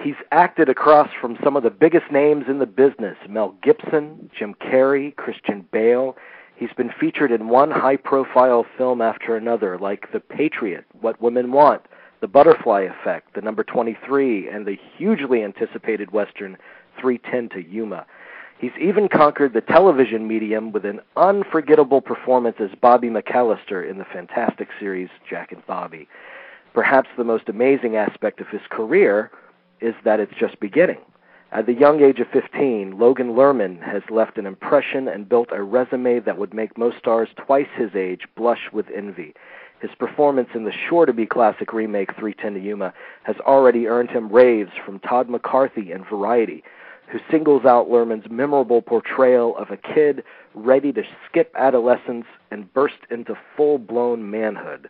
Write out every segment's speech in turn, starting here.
He's acted across from some of the biggest names in the business: Mel Gibson, Jim Carrey, Christian Bale. He's been featured in one high-profile film after another, like The Patriot, What Women Want, The Butterfly Effect, The Number 23, and the hugely anticipated Western 3:10 to Yuma. He's even conquered the television medium with an unforgettable performance as Bobby McAllister in the fantastic series Jack and Bobby. Perhaps the most amazing aspect of his career is that it's just beginning. At the young age of 15, Logan Lerman has left an impression and built a resume that would make most stars twice his age blush with envy. His performance in the sure-to-be classic remake 3:10 to Yuma has already earned him raves from Todd McCarthy and Variety, who singles out Lerman's memorable portrayal of a kid ready to skip adolescence and burst into full-blown manhood.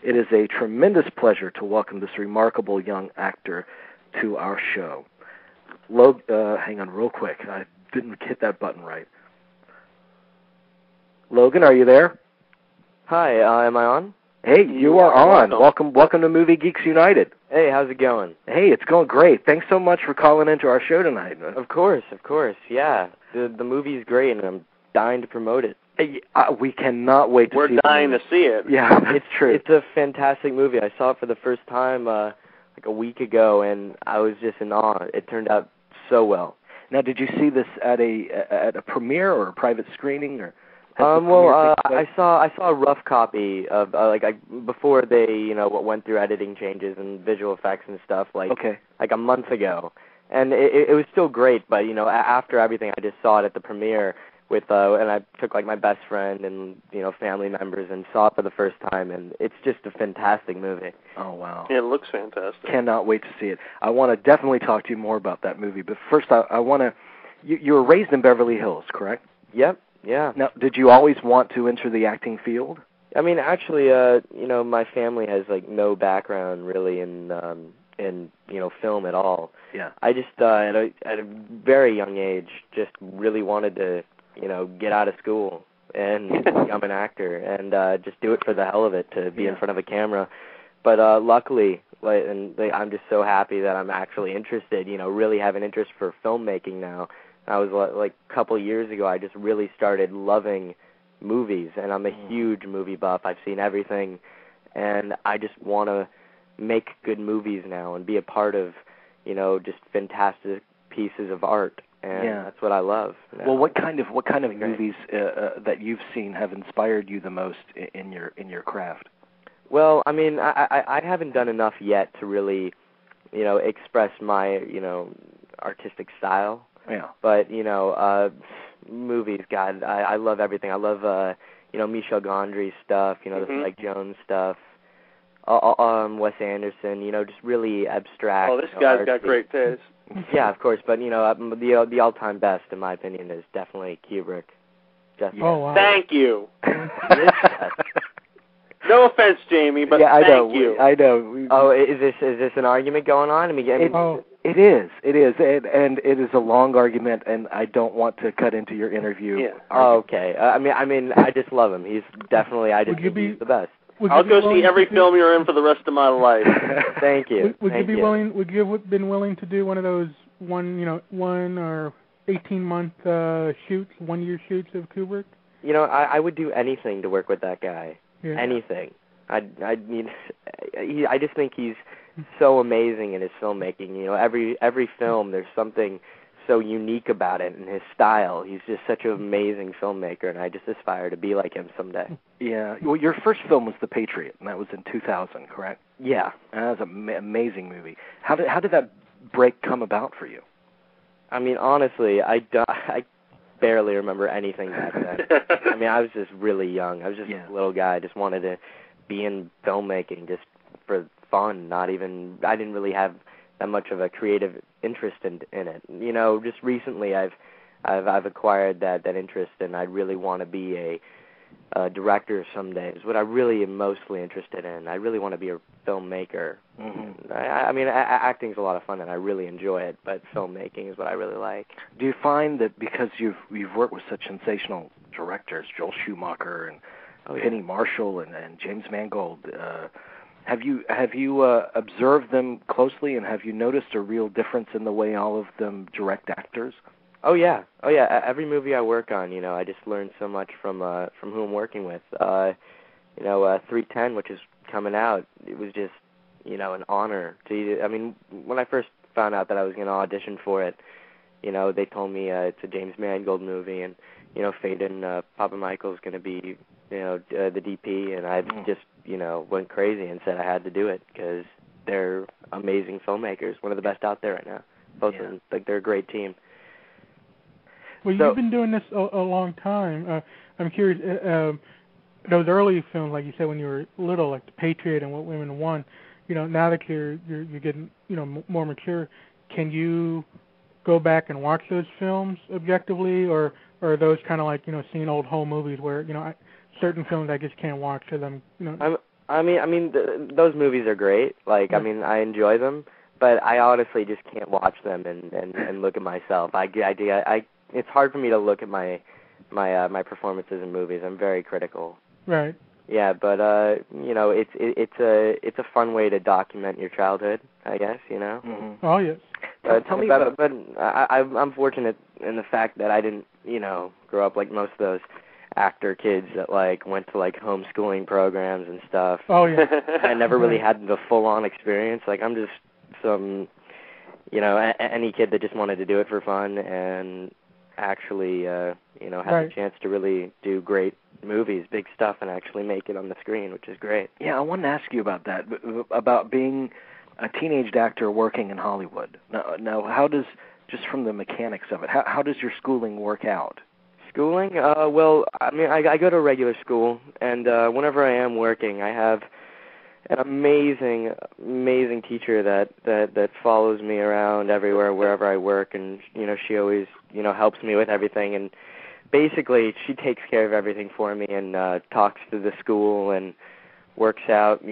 It is a tremendous pleasure to welcome this remarkable young actor to our show. Hang on real quick. I didn't hit that button right. Logan, are you there? Hi, am I on? Hey, you are on. Welcome to Movie Geeks United. Hey, how's it going? Hey, it's going great. Thanks so much for calling into our show tonight. Of course, yeah. The movie's great, and I'm dying to promote it. Hey, we cannot wait to see it. We're dying to see it. Yeah, it's true. It's a fantastic movie. I saw it for the first time like a week ago, and I was just in awe. It turned out so well. Now, did you see this at a premiere or a private screening, or? I saw a rough copy of before they went through editing changes and visual effects and stuff like a month ago, and it was still great. But after everything, I just saw it at the premiere with and I took like my best friend and family members and saw it for the first time, and it's just a fantastic movie. Oh wow! Yeah, it looks fantastic. Cannot wait to see it. I want to definitely talk to you more about that movie, but first I want to. You were raised in Beverly Hills, correct? Yep. Yeah. Now, did you always want to enter the acting field? I mean, actually, my family has like no background really in film at all. Yeah. I just at a very young age just really wanted to get out of school and become an actor and just do it for the hell of it, to be in front of a camera. But luckily, I'm just so happy that I'm actually interested. Really have an interest for filmmaking now. I was like a couple years ago, I just really started loving movies, and I'm a huge movie buff. I've seen everything, and I just want to make good movies now and be a part of, just fantastic pieces of art, and that's what I love. Now. Well, what kind of movies that you've seen have inspired you the most in your craft? Well, I mean, I haven't done enough yet to really, express my, artistic style. Yeah. But, movies, God, I love everything. I love, Michel Gondry's stuff, the Spike Jones stuff, Wes Anderson, just really abstract. Oh, this guy's got great taste. Yeah, of course, but, the all-time best, in my opinion, is definitely Kubrick. Oh, wow. Thank you. No offense, Jamie, but thank you. I know. Oh, is this an argument going on? It is, and it is a long argument, and I don't want to cut into your interview. Yeah. Oh, okay. I mean, I just love him. He's definitely, he's the best. I'll go see every film you're in for the rest of my life. Thank you. Would you have been willing to do one of those one or 18-month shoots, 1-year shoots of Kubrick? I would do anything to work with that guy. Yeah. Anything. I just think he's so amazing in his filmmaking. Every film, there's something so unique about it and his style. He's just such an amazing filmmaker, and I just aspire to be like him someday. Yeah. Well, your first film was The Patriot, and that was in 2000, correct? Yeah. That was an amazing movie. How did that break come about for you? I mean, honestly, I barely remember anything back then. I mean, I was just really young. I was just a little guy. I just wanted to be in filmmaking just for fun. I didn't really have that much of a creative interest in it. Just recently I've acquired that interest, and I really want to be a director someday. Is what I really am mostly interested in. I really want to be a filmmaker. Mm-hmm. I mean, acting's a lot of fun, and I really enjoy it, but filmmaking is what I really like. Do you find that because you've worked with such sensational directors, Joel Schumacher and Penny Marshall and James Mangold, Have you observed them closely, and have you noticed a real difference in the way all of them direct actors? Oh yeah. Every movie I work on, I just learn so much from who I'm working with. 310, which is coming out, it was just, an honor to. I mean, when I first found out that I was going to audition for it, they told me it's a James Mangold movie, and Faden Papa Michael's going to be, the DP, and I just, went crazy and said I had to do it because they're amazing filmmakers, one of the best out there right now. Both of them, they're a great team. Well, you've been doing this a long time. I'm curious, those early films, like you said, when you were little, like The Patriot and What Women Want, now that you're getting, more mature, can you go back and watch those films objectively, or are those kind of like, seeing old home movies where, certain films I just can't watch to them, those movies are great. Like, I enjoy them, but I honestly just can't watch them and look at myself. It's hard for me to look at my performances in movies. I'm very critical. Right. Yeah, but it's a fun way to document your childhood, I guess. Mm-hmm. Oh yes. Tell me about. But I'm fortunate in the fact that I didn't, grow up like most of those actor kids that went to homeschooling programs and stuff. Oh yeah. I never really had the full-on experience. I'm just some, any kid that just wanted to do it for fun and actually, had the chance to really do great movies, big stuff, and actually make it on the screen, which is great. Yeah, I wanted to ask you about that, about being a teenage actor working in Hollywood. Now, how does, just from the mechanics of it, how does your schooling work out? Schooling? Well, I go to a regular school, and whenever I am working, I have an amazing teacher that follows me around everywhere, wherever I work, and, she always, helps me with everything, and basically she takes care of everything for me and talks to the school and works out,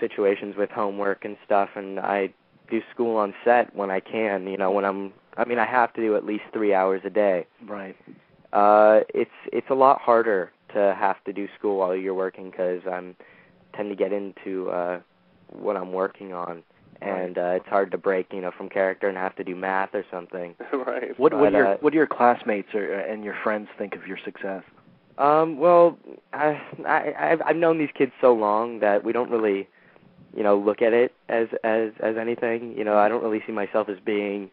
situations with homework and stuff, and I do school on set when I can, I have to do at least 3 hours a day. Right. It's a lot harder to have to do school while you're working because I tend to get into what I'm working on, and it's hard to break, from character and have to do math or something. Right. What do your classmates and your friends think of your success? Well, I've known these kids so long that we don't really, look at it as anything. I don't really see myself as being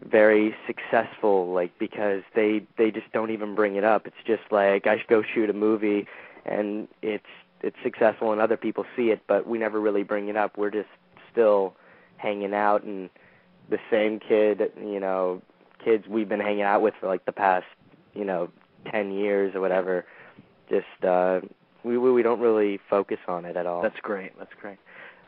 very successful, because they just don't even bring it up. It's just I should go shoot a movie, and it's successful and other people see it, but we never really bring it up. We're just still hanging out, and the same kids we've been hanging out with for the past 10 years or whatever. Just we don't really focus on it at all. That's great.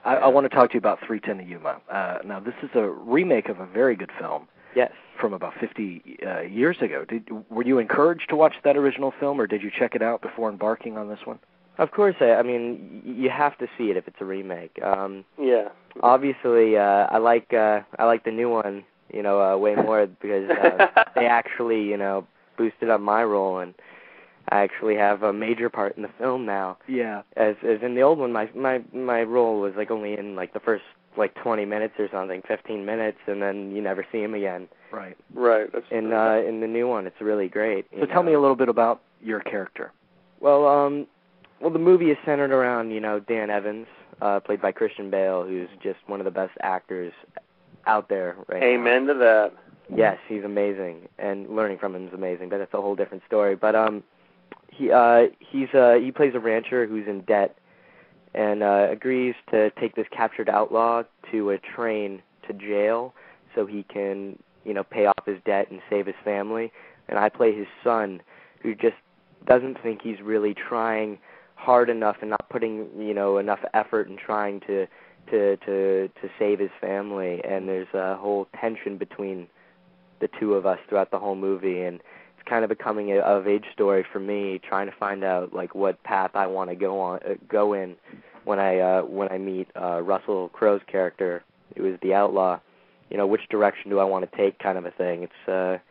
I want to talk to you about 310 to Yuma. Now, this is a remake of a very good film. Yes. From about 50 years ago. Were you encouraged to watch that original film, or did you check it out before embarking on this one? Of course. You have to see it if it's a remake. Yeah. Obviously, I like the new one, way more because they actually, boosted up my role, and I actually have a major part in the film now. Yeah. As in the old one, my role was only in the first 20 minutes or something, 15 minutes, and then you never see him again. Right. Right. That's in the new one, it's really great. So tell me a little bit about your character. Well, the movie is centered around, Dan Evans, played by Christian Bale, who's just one of the best actors out there right now. Amen to that. Yes, he's amazing, and learning from him is amazing, but that's a whole different story. But he plays a rancher who's in debt, and agrees to take this captured outlaw to a train to jail so he can, pay off his debt and save his family. And I play his son, who just doesn't think he's really trying hard enough and not putting, enough effort in trying to save his family. And there's a whole tension between the two of us throughout the whole movie, and it's kind of a coming of age story for me, trying to find out what path I want to go in when I meet Russell Crowe's character, who is the outlaw. Which direction do I want to take, kind of a thing. It's a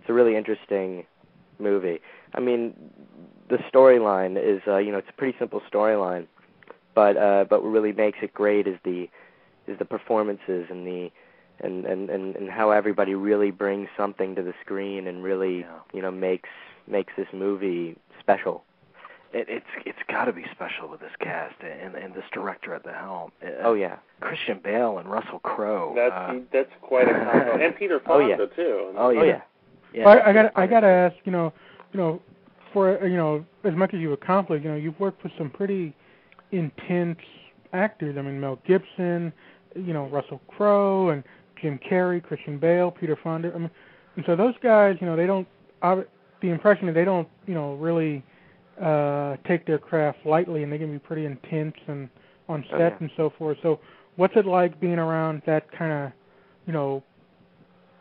really interesting movie. The storyline is it's a pretty simple storyline. but what really makes it great is the performances and and how everybody really brings something to the screen and really makes this movie special. It's got to be special with this cast and this director at the helm. Oh yeah, Christian Bale and Russell Crowe. That's quite a combo, and Peter Fonda too. Oh yeah. Well, I gotta ask, for as much as you've accomplished, you've worked with some pretty intense actors. I mean, Mel Gibson, Russell Crowe, and Jim Carrey, Christian Bale, Peter Fonda. I mean, and so those guys, they don't. The impression is they don't, really take their craft lightly, and they can be pretty intense and on set and so forth. So, what's it like being around that kind of,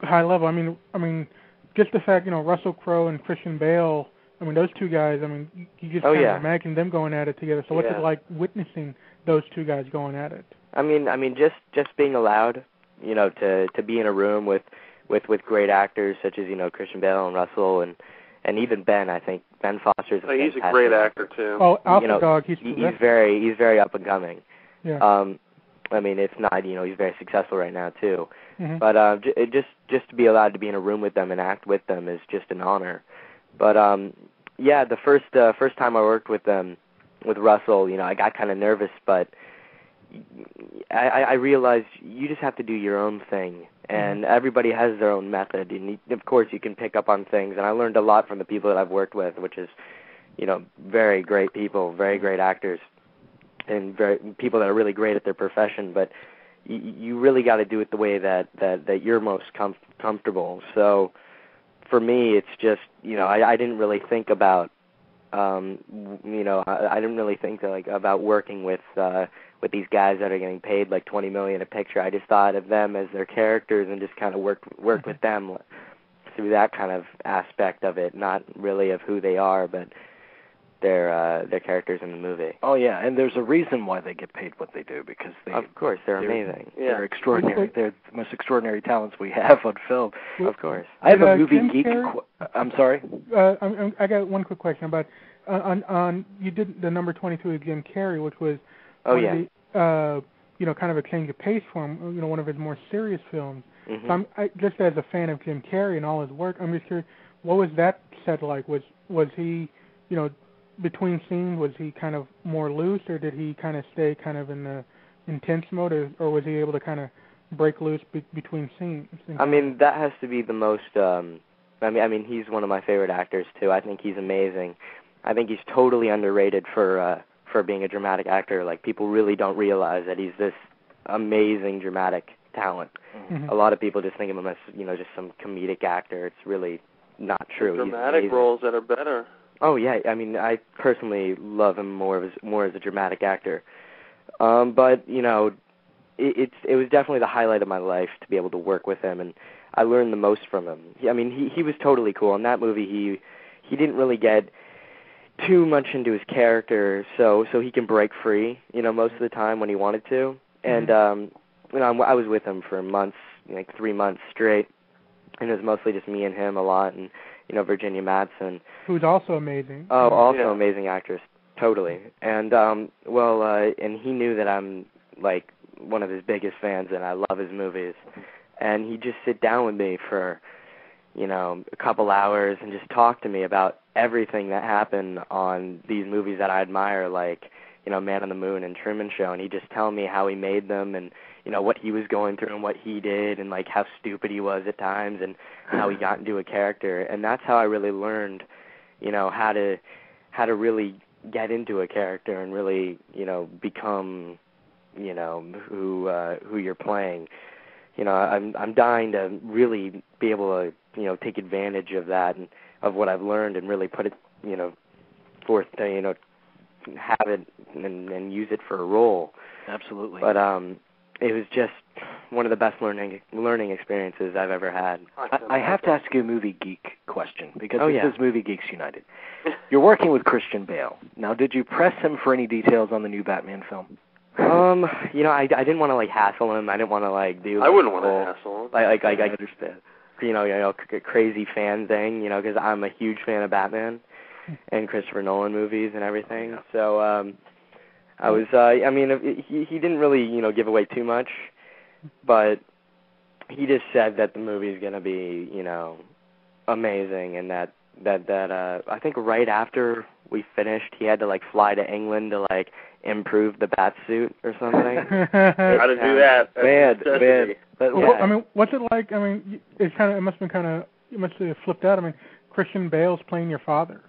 high level? I mean, just the fact, Russell Crowe and Christian Bale. I mean, those two guys. I mean, you just kind of imagine them going at it together. So, what's it like witnessing those two guys going at it? I mean, just being allowed, to be in a room with great actors such as Christian Bale and Russell and even Ben. I think Ben Foster's he's a great actor too. Oh, Alpha Dog, he's very up and coming. Yeah. I mean, if not, he's very successful right now too. Mm-hmm. But just to be allowed to be in a room with them and act with them is just an honor. But the first time I worked with Russell, I got kind of nervous, but I realized you just have to do your own thing. And everybody has their own method, and of course you can pick up on things. And I learned a lot from the people that I've worked with, which is, very great people, very great actors, and people that are really great at their profession. But you really got to do it the way that you're most comfortable. So for me, it's just, I didn't really think about, I didn't really think about working with these guys that are getting paid like $20 million a picture. I just thought of them as their characters and just kind of worked with them through that kind of aspect of it, not really of who they are, but their characters in the movie. Oh yeah, and there's a reason why they get paid what they do, because of course they're amazing. They're extraordinary. They're the most extraordinary talents we have on film. Of course. I have a movie geek. I'm sorry. I got one quick question about on you did the number 22 with Jim Carrey, which was kind of a change of pace for him. One of his more serious films. Mm-hmm. So just as a fan of Jim Carrey and all his work, I'm just curious, what was that set like? Was he, between scenes, was he kind of more loose, or did he kind of stay kind of in the intense mode, or was he able to kind of break loose between scenes? I mean, that has to be the most. I mean, he's one of my favorite actors too. I think he's amazing. I think he's totally underrated for being a dramatic actor. Like, people really don't realize that he's this amazing dramatic talent. Mm-hmm. A lot of people just think of him as, just some comedic actor. It's really not true. Dramatic roles that are better. Oh yeah, I mean, I personally love him more as a dramatic actor. But it was definitely the highlight of my life to be able to work with him, and I learned the most from him. He was totally cool. In that movie, he didn't really get too much into his character, so he can break free, most of the time when he wanted to. And I was with him for months, like 3 months straight, and it was mostly just me and him a lot, and Virginia Madsen, who's also amazing. Oh, also amazing actress, totally. And and he knew that I'm like one of his biggest fans, and I love his movies. And he'd just sit down with me for a couple hours and just talk to me about everything that happened on these movies that I admire, like, Man on the Moon and Truman Show, and he'd just tell me how he made them and, what he was going through and what he did and, like, how stupid he was at times and how he got into a character. And that's how I really learned, how to really get into a character and really, become, who you're playing. I'm dying to really be able to, take advantage of that and of what I've learned and really put it, forth to, have it and use it for a role. Absolutely. But it was just one of the best learning experiences I've ever had. I have to ask you a movie geek question, because this is Movie Geeks United. You're working with Christian Bale. Now, did you press him for any details on the new Batman film? I didn't want to hassle him. I didn't want to do. I wouldn't want to hassle him. I understand. Crazy fan thing. Because I'm a huge fan of Batman and Christopher Nolan movies and everything. So I was, I mean, he didn't really, give away too much, but he just said that the movie's going to be, amazing, and that I think right after we finished, he had to, fly to England to, improve the bat suit or something. How to do that? Man. But, yeah. I mean, what's it like? I mean, it must have flipped out. I mean, Christian Bale's playing your father.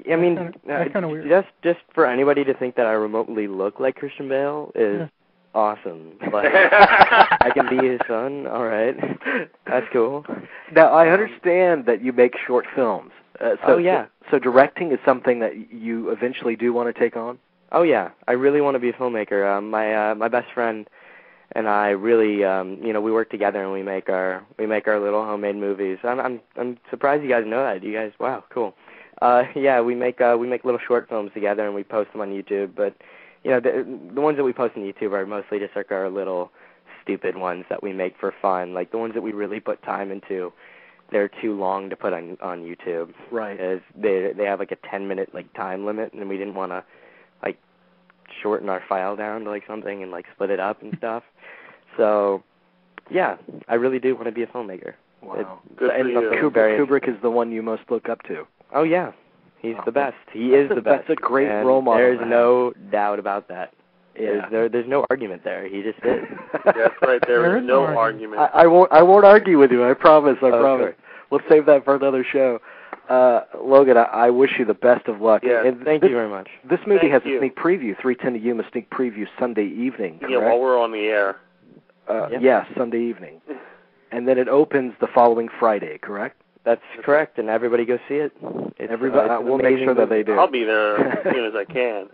I mean, that's kind of weird. Just for anybody to think that I remotely look like Christian Bale is awesome. I can be his son. All right, that's cool. Now I understand that you make short films. So directing is something that you eventually do want to take on? Oh yeah, I really want to be a filmmaker. My best friend and I really, we work together and we make our little homemade movies. I'm surprised you guys know that. You guys, wow, cool. We make little short films together and we post them on YouTube. But the ones that we post on YouTube are mostly just our little stupid ones that we make for fun. Like the ones that we really put time into, they're too long to put on YouTube. Right. They have a 10-minute time limit, and we didn't want to shorten our file down to something and split it up and stuff. So yeah, I really do want to be a filmmaker. Wow. And Kubrick is the one you most look up to. Oh yeah, he's the best. He is the best. That's a great and role model. There's no doubt about that. Yeah. There's no argument there. He just is. That's right. There is no argument. I won't argue with you. I promise. I promise. Sure. We'll save that for another show. Logan, I wish you the best of luck. Yeah. And thank you very much. This movie has a sneak preview, 3:10 to Yuma sneak preview Sunday evening, correct? Yeah, while we're on the air. Yes, Sunday evening. And then it opens the following Friday, correct? That's correct, and everybody go see it. We'll make sure that they do. I'll be there as soon as I can.